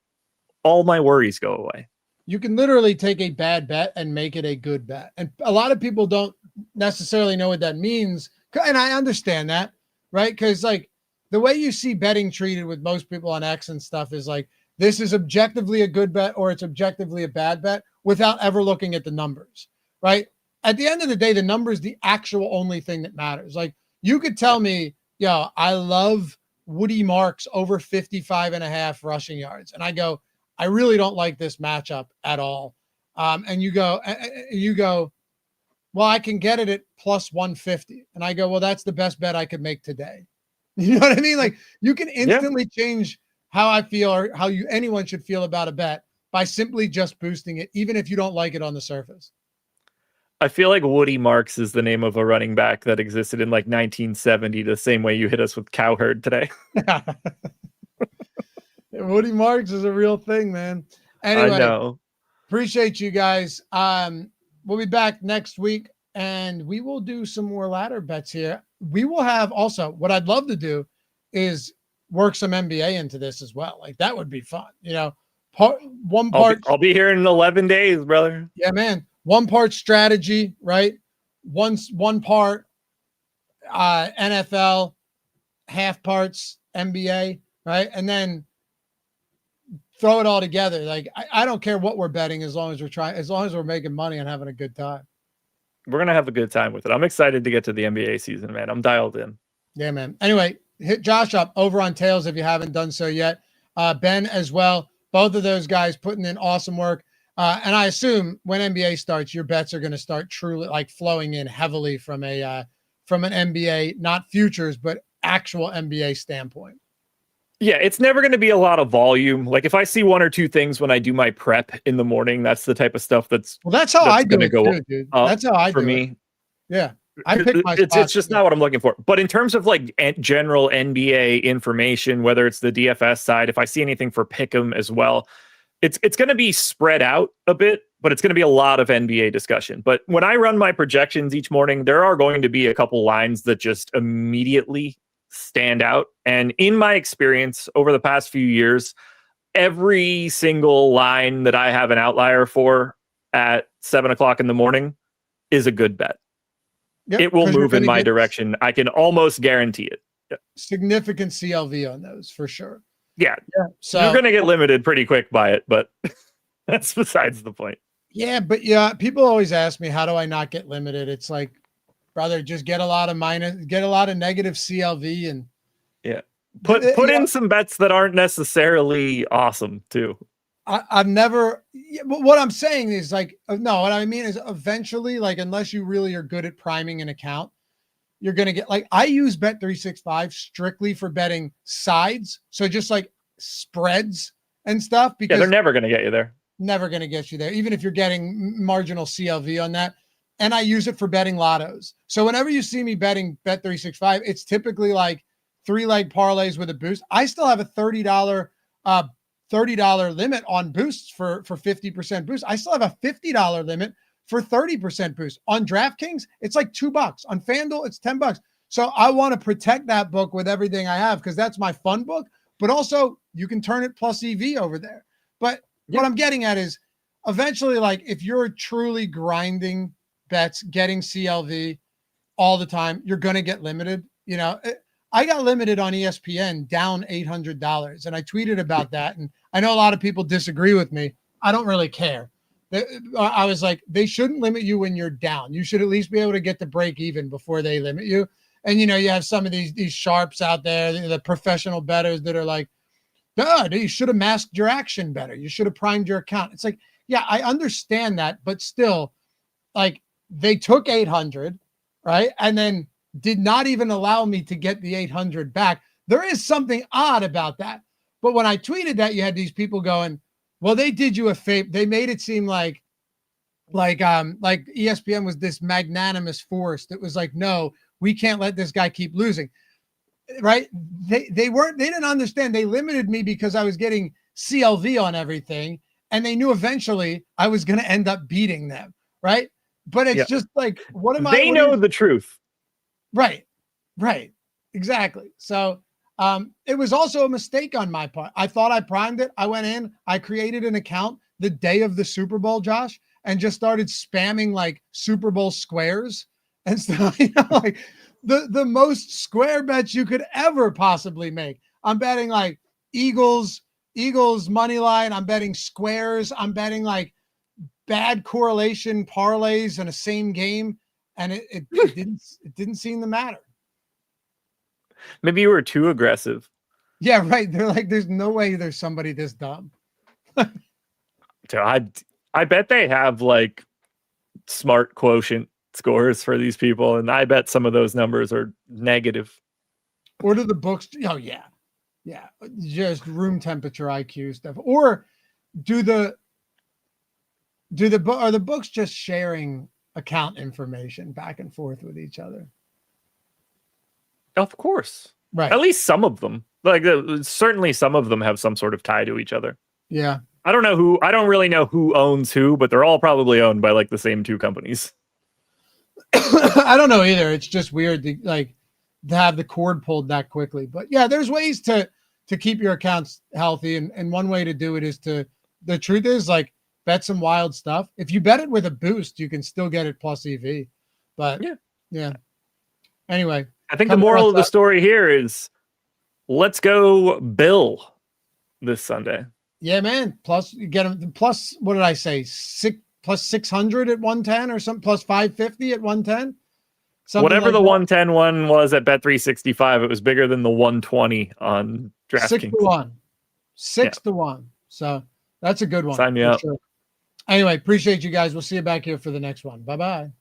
all my worries go away. You can literally take a bad bet and make it a good bet. And a lot of people don't necessarily know what that means. And I understand that, right? Because like the way you see betting treated with most people on X and stuff is like, this is objectively a good bet or it's objectively a bad bet without ever looking at the numbers, right? At the end of the day, the number is the actual only thing that matters. Like, you could tell me, I love Woody Marks over 55.5 rushing yards. And I go, I really don't like this matchup at all. And you go, well, I can get it at plus 150. And I go, well, that's the best bet I could make today. You know what I mean? Like, you can instantly change how I feel or how anyone should feel about a bet by simply just boosting it, even if you don't like it on the surface. I feel like Woody Marks is the name of a running back that existed in like 1970, the same way you hit us with Cowherd today. Woody Marks is a real thing, man. Anyway, I know. Appreciate you guys. We'll be back next week and we will do some more ladder bets here. We will have also, what I'd love to do is work some NBA into this as well. Like, that would be fun. I'll be here in 11 days, brother. Yeah, man. One part strategy, right? One part NFL, half parts NBA, right? And then throw it all together. Like, I don't care what we're betting as long as we're making money and having a good time. We're going to have a good time with it. I'm excited to get to the NBA season, man. I'm dialed in. Yeah, man. Anyway, hit Josh up over on Tails if you haven't done so yet. Ben as well. Both of those guys putting in awesome work. And I assume when NBA starts, your bets are going to start truly like flowing in heavily from an NBA, not futures, but actual NBA standpoint. Yeah, it's never going to be a lot of volume. Like if I see one or two things when I do my prep in the morning, that's the type of stuff that's how I do it too, dude. That's how I do it. For me. Yeah. I pick my it's just not what I'm looking for. But in terms of like general NBA information, whether it's the DFS side, if I see anything for Pick'em as well, it's going to be spread out a bit, but it's going to be a lot of NBA discussion. But when I run my projections each morning, there are going to be a couple lines that just immediately stand out. And in my experience over the past few years, every single line that I have an outlier for at 7 o'clock in the morning is a good bet. Yep, it will move in my direction. I can almost guarantee it. Yep. Significant CLV on those for sure. Yeah. So you're going to get limited pretty quick by it, but that's besides the point. Yeah. But yeah, people always ask me, how do I not get limited? It's like, brother, just get a lot of negative CLV and put in some bets that aren't necessarily awesome too. I've never, what I'm saying is like, no, what I mean is eventually, like, unless you really are good at priming an account, you're going to get, like, I use Bet365 strictly for betting sides. So just like spreads and stuff, because they're never going to get you there. Never going to get you there. Even if you're getting marginal CLV on that. And I use it for betting lottos. So whenever you see me betting Bet365, it's typically like 3-leg parlays with a boost. I still have a $30 limit on boosts for 50% boost. I still have a $50 limit for 30% boost. On DraftKings, it's like $2. On FanDuel, it's $10. So I want to protect that book with everything I have because that's my fun book. But also, you can turn it plus EV over there. But what I'm getting at is eventually, like, if you're truly grinding bets, getting CLV all the time, you're going to get limited. You know, I got limited on ESPN down $800, and I tweeted about that. And I know a lot of people disagree with me. I don't really care. I was like, they shouldn't limit you when you're down. You should at least be able to get to break even before they limit you. And, you know, you have some of these sharps out there, the professional bettors that are like, God, you should have masked your action better. You should have primed your account. It's like, yeah, I understand that, but still, like, they took 800, right? And then did not even allow me to get the 800 back. There is something odd about that. But when I tweeted that, you had these people going, well, they did you a favor. They made it seem like ESPN was this magnanimous force that was like, no, we can't let this guy keep losing. Right? They didn't understand. They limited me because I was getting CLV on everything. And they knew eventually I was going to end up beating them. Right? But it's just like, They know the truth. Right. Exactly. So it was also a mistake on my part. I thought I primed it. I went in, I created an account the day of the Super Bowl, Josh, and just started spamming like Super Bowl squares and stuff, you know, like the most square bets you could ever possibly make. I'm betting like Eagles money line. I'm betting squares. I'm betting like bad correlation parlays in a same game. And it didn't seem to matter. Maybe you were too aggressive. Yeah, right. They're like, there's no way there's somebody this dumb. I bet they have like smart quotient scores for these people, and I bet some of those numbers are negative. Or do the books? Oh yeah, just room temperature IQ stuff. Or are the books just sharing account information back and forth with each other? Of course. Right. At least some of them. Like certainly some of them have some sort of tie to each other. Yeah. I don't really know who owns who, but they're all probably owned by like the same two companies. I don't know either. It's just weird to have the cord pulled that quickly. But yeah, there's ways to keep your accounts healthy. And one way to do it is the truth is like bet some wild stuff. If you bet it with a boost, you can still get it plus EV. But yeah. Anyway, I think the moral of the story here is let's go Bill this Sunday. Yeah, man. Plus you get them. Plus, what did I say? plus 600 at 110 or something, plus 550 at 110. Whatever the 110 one was at Bet365, it was bigger than the 120 on DraftKings. 6 to 1. 6 to 1. So that's a good one. Sign me up. Sure. Anyway, appreciate you guys. We'll see you back here for the next one. Bye-bye.